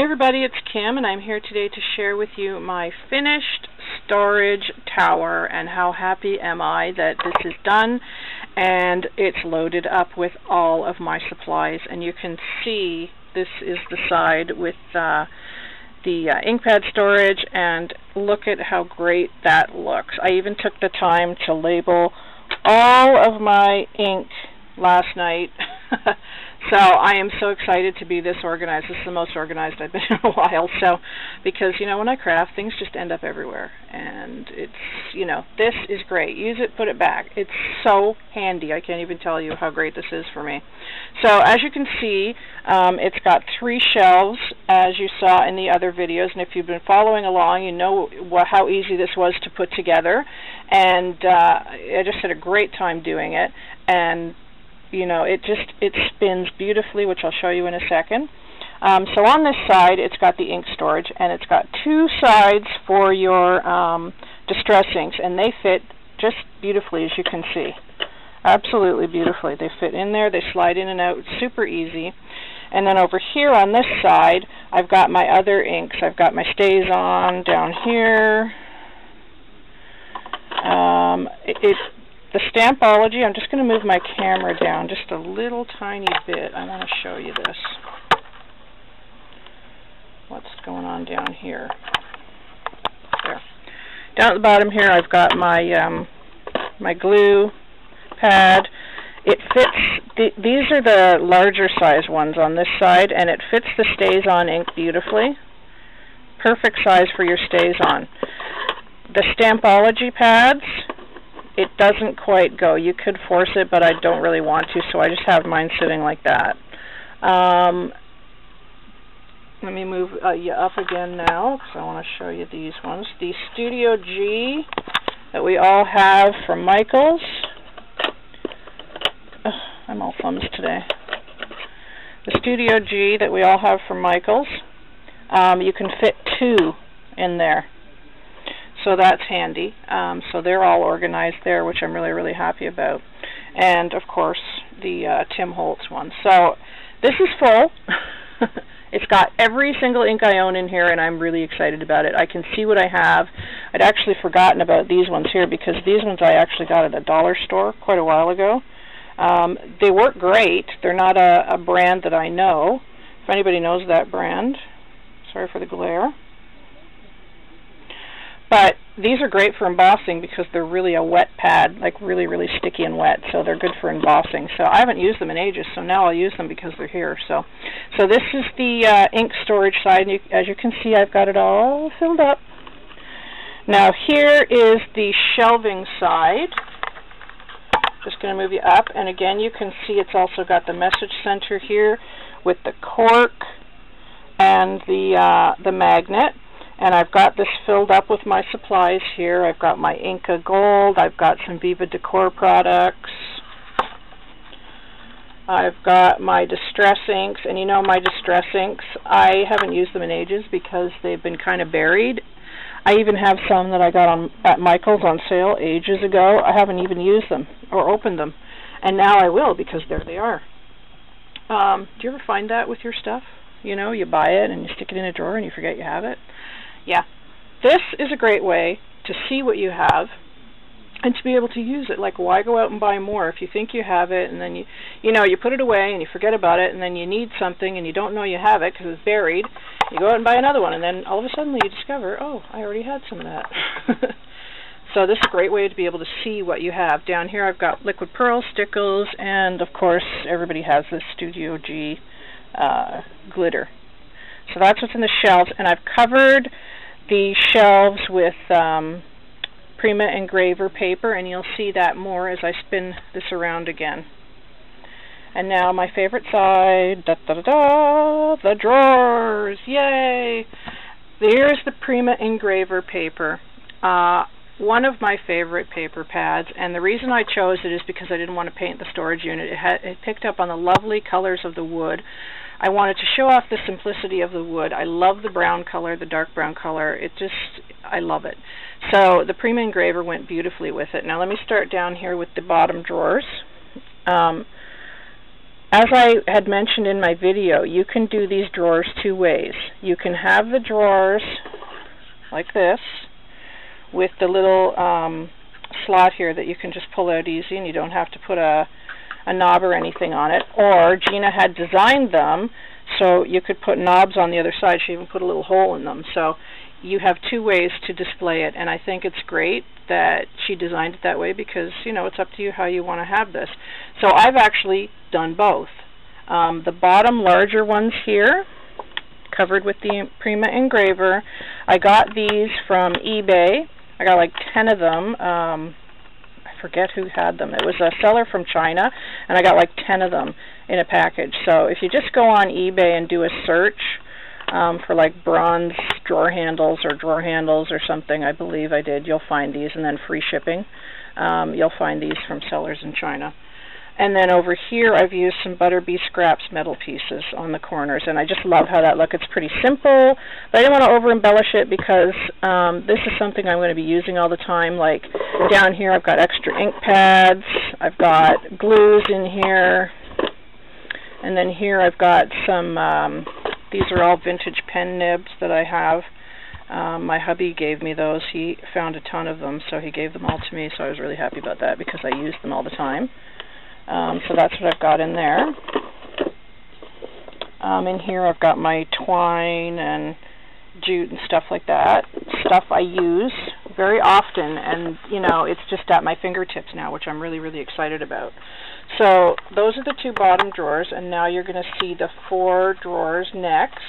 everybody, it's Kim, and I'm here today to share with you my finished storage tower and how happy am I that this is done and it's loaded up with all of my supplies. And you can see this is the side with the ink pad storage, and look at how great that looks. I even took the time to label all of my ink last night. So I am so excited to be this organized. This is the most organized I've been in a while. So, because, you know, when I craft, things just end up everywhere. And it's, you know, this is great. Use it, put it back. It's so handy. I can't even tell you how great this is for me. So, as you can see, it's got 3 shelves, as you saw in the other videos. And if you've been following along, you know how easy this was to put together. And I just had a great time doing it. And you know, it spins beautifully, which I'll show you in a second. So on this side, it's got the ink storage, and it's got 2 sides for your distress inks, and they fit just beautifully, as you can see. Absolutely beautifully. They fit in there, they slide in and out, it's super easy. And then over here on this side, I've got my other inks. I've got my StazOn down here. The Stampology, I'm just going to move my camera down just a little tiny bit. I want to show you this. What's going on down here? There. Down at the bottom here, I've got my my glue pad. It fits, these are the larger size ones on this side, and it fits the StazOn ink beautifully. Perfect size for your StazOn. The Stampology pads, it doesn't quite go. You could force it, but I don't really want to, so I just have mine sitting like that. Let me move you up again now, because I want to show you these ones. The Studio G that we all have from Michaels. I'm all thumbs today. The Studio G that we all have from Michaels. You can fit 2 in there. So that's handy. So they're all organized there, which I'm really, really happy about. And, of course, the Tim Holtz one. So this is full. It's got every single ink I own in here, and I'm really excited about it. I can see what I have. I'd actually forgotten about these ones here, because these ones I actually got at a dollar store quite a while ago. They work great. They're not a brand that I know. If anybody knows that brand, sorry for the glare. But these are great for embossing because they're really a wet pad, like really, really sticky and wet, so they're good for embossing. So I haven't used them in ages, so now I'll use them because they're here. So this is the ink storage side, and as you can see, I've got it all filled up. Now here is the shelving side. Just going to move you up, and again, you can see it's also got the message center here with the cork and the magnet. And I've got this filled up with my supplies here. I've got my Inca Gold. I've got some Viva Decor products. I've got my Distress inks. And you know, my Distress inks, I haven't used them in ages because they've been kind of buried. I even have some that I got at Michael's on sale ages ago. I haven't even used them or opened them. And now I will, because there they are. Do you ever find that with your stuff? You know, you buy it and you stick it in a drawer and you forget you have it. Yeah, this is a great way to see what you have and to be able to use it. Like, why go out and buy more if you think you have it, and then you know, you put it away and you forget about it, and then you need something and you don't know you have it because it's buried. You go out and buy another one, and then all of a sudden you discover, oh, I already had some of that. So this is a great way to be able to see what you have. Down here I've got liquid pearl, stickles, and of course everybody has this Studio G glitter. So that's what's in the shelves, and I've covered the shelves with Prima engraver paper, and you'll see that more as I spin this around again. And now my favorite side, the drawers, yay! Here's the Prima engraver paper. One of my favorite paper pads, and the reason I chose it is because I didn't want to paint the storage unit. It picked up on the lovely colors of the wood. I wanted to show off the simplicity of the wood. I love the brown color, the dark brown color. I love it. So the Prima engraver went beautifully with it. Now let me start down here with the bottom drawers. as I had mentioned in my video, you can do these drawers two ways. You can have the drawers like this with the little slot here that you can just pull out easy and you don't have to put a knob or anything on it. Or Gina had designed them so you could put knobs on the other side. She even put a little hole in them. So you have two ways to display it, and I think it's great that she designed it that way because, you know, it's up to you how you want to have this. So I've actually done both. The bottom larger ones here, covered with the Prima engraver, I got these from eBay. I got like 10 of them. I forget who had them. It was a seller from China, and I got like 10 of them in a package. So if you just go on eBay and do a search for like bronze drawer handles or something, I believe I did, you'll find these, and then free shipping. You'll find these from sellers in China. And then over here I've used some Butterbee Scraps metal pieces on the corners, and I just love how that looks. It's pretty simple, but I didn't want to over-embellish it because this is something I'm going to be using all the time. Like down here I've got extra ink pads, I've got glues in here, and then here I've got some, these are all vintage pen nibs that I have. My hubby gave me those. He found a ton of them, so he gave them all to me, so I was really happy about that because I use them all the time. So that's what I've got in there. In here I've got my twine and jute and stuff like that. Stuff I use very often, and you know, it's just at my fingertips now, which I'm really, really excited about. So those are the two bottom drawers, and now you're going to see the 4 drawers next.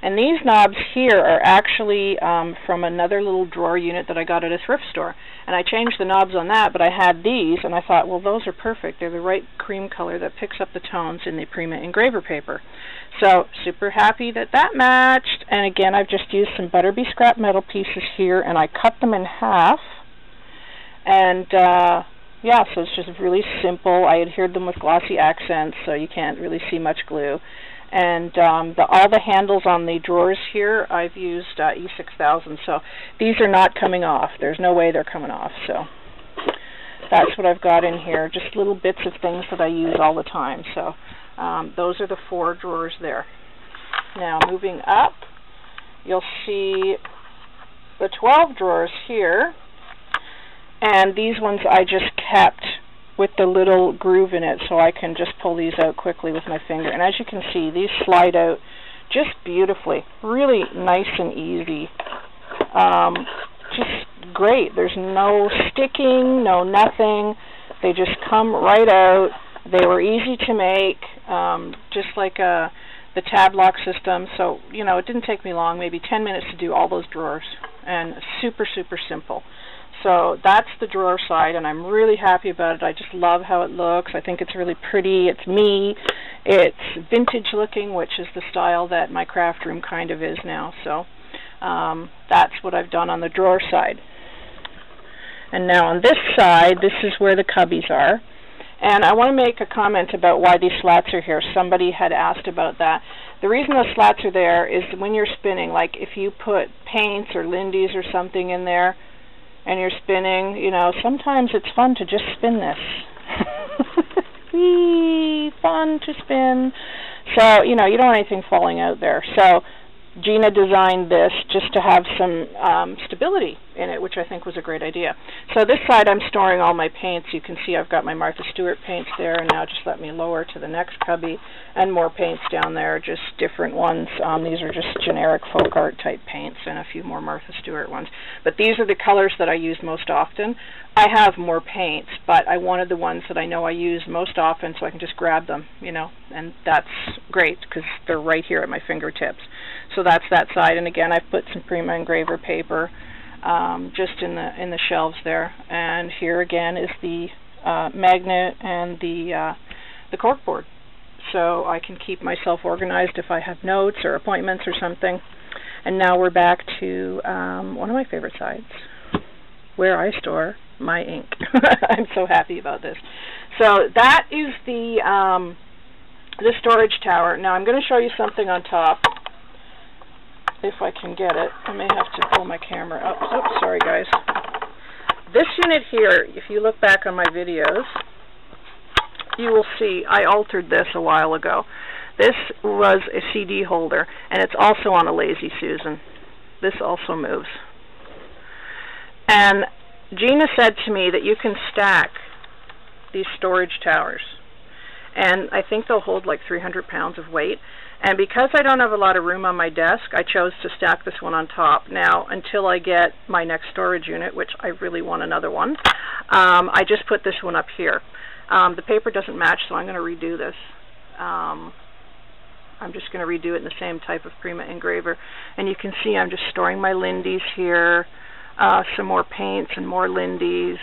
And these knobs here are actually from another little drawer unit that I got at a thrift store. And I changed the knobs on that, but I had these, and I thought, well, those are perfect. They're the right cream color that picks up the tones in the Prima engraver paper. So, super happy that that matched. And again, I've just used some Butterbee scrap metal pieces here, and I cut them in half. And, yeah, so it's just really simple. I adhered them with glossy accents, so you can't really see much glue. And all the handles on the drawers here, I've used E6000, so these are not coming off. There's no way they're coming off. So that's what I've got in here, just little bits of things that I use all the time. So those are the 4 drawers there. Now moving up, you'll see the 12 drawers here, and these ones I just kept with the little groove in it, so I can just pull these out quickly with my finger. And as you can see, these slide out just beautifully, really nice and easy. Just great. There's no sticking, no nothing. They just come right out. They were easy to make, just like the tab lock system. So, you know, it didn't take me long, maybe 10 minutes to do all those drawers, and super, super simple. So that's the drawer side, and I'm really happy about it. I just love how it looks. I think it's really pretty. It's me. It's vintage looking, which is the style that my craft room kind of is now. So that's what I've done on the drawer side. And now on this side, this is where the cubbies are. And I want to make a comment about why these slats are here. Somebody had asked about that. The reason those slats are there is when you're spinning, like if you put paints or Lindy's or something in there, and you're spinning, you know, sometimes it's fun to just spin this. Whee, fun to spin. So, you know, you don't want anything falling out there. So Gina designed this just to have some stability in it, which I think was a great idea. So this side I'm storing all my paints. You can see I've got my Martha Stewart paints there, and now just let me lower to the next cubby, and more paints down there, just different ones. These are just generic folk art type paints, and a few more Martha Stewart ones. But these are the colors that I use most often. I have more paints, but I wanted the ones that I know I use most often so I can just grab them, you know, and that's great because they're right here at my fingertips. So that's that side, and again I've put some Prima engraver paper just in the shelves there. And here again is the magnet and the corkboard, so I can keep myself organized if I have notes or appointments or something. And now we're back to one of my favorite sides, where I store my ink. I'm so happy about this. So that is the storage tower. Now I'm going to show you something on top, if I can get it. I may have to pull my camera up. Oops, sorry guys. This unit here, if you look back on my videos, you will see I altered this a while ago. This was a CD holder, and it's also on a Lazy Susan. This also moves. And Gina said to me that you can stack these storage towers, and I think they'll hold like 300 pounds of weight. And because I don't have a lot of room on my desk, I chose to stack this one on top. Now, until I get my next storage unit, which I really want another one, I just put this one up here. The paper doesn't match, so I'm going to redo this. I'm just going to redo it in the same type of Prima engraver. And you can see I'm just storing my Lindy's here, some more paints and more Lindy's,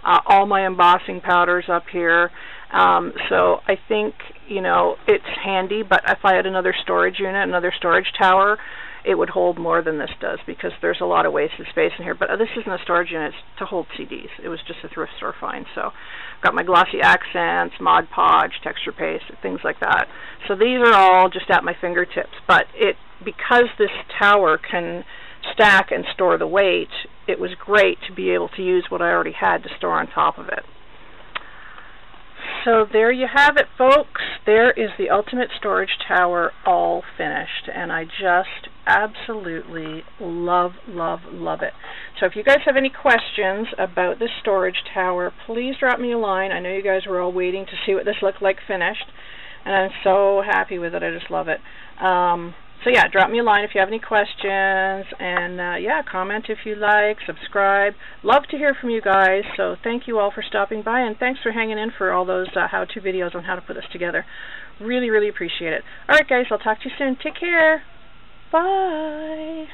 all my embossing powders up here. So I think, you know, it's handy, but if I had another storage unit, another storage tower, it would hold more than this does, because there's a lot of wasted space in here. But this isn't a storage unit, it's to hold CDs. It was just a thrift store find. So I've got my glossy accents, Mod Podge, texture paste, things like that. So these are all just at my fingertips. But because this tower can stack and store the weight, it was great to be able to use what I already had to store on top of it. So there you have it, folks. There is the ultimate storage tower all finished, and I just absolutely love, love, love it. So if you guys have any questions about this storage tower, please drop me a line. I know you guys were all waiting to see what this looked like finished, and I'm so happy with it. I just love it. So yeah, drop me a line if you have any questions, and yeah, comment if you like, subscribe. Love to hear from you guys, so thank you all for stopping by, and thanks for hanging in for all those how-to videos on how to put this together. Really, really appreciate it. Alright guys, I'll talk to you soon. Take care. Bye.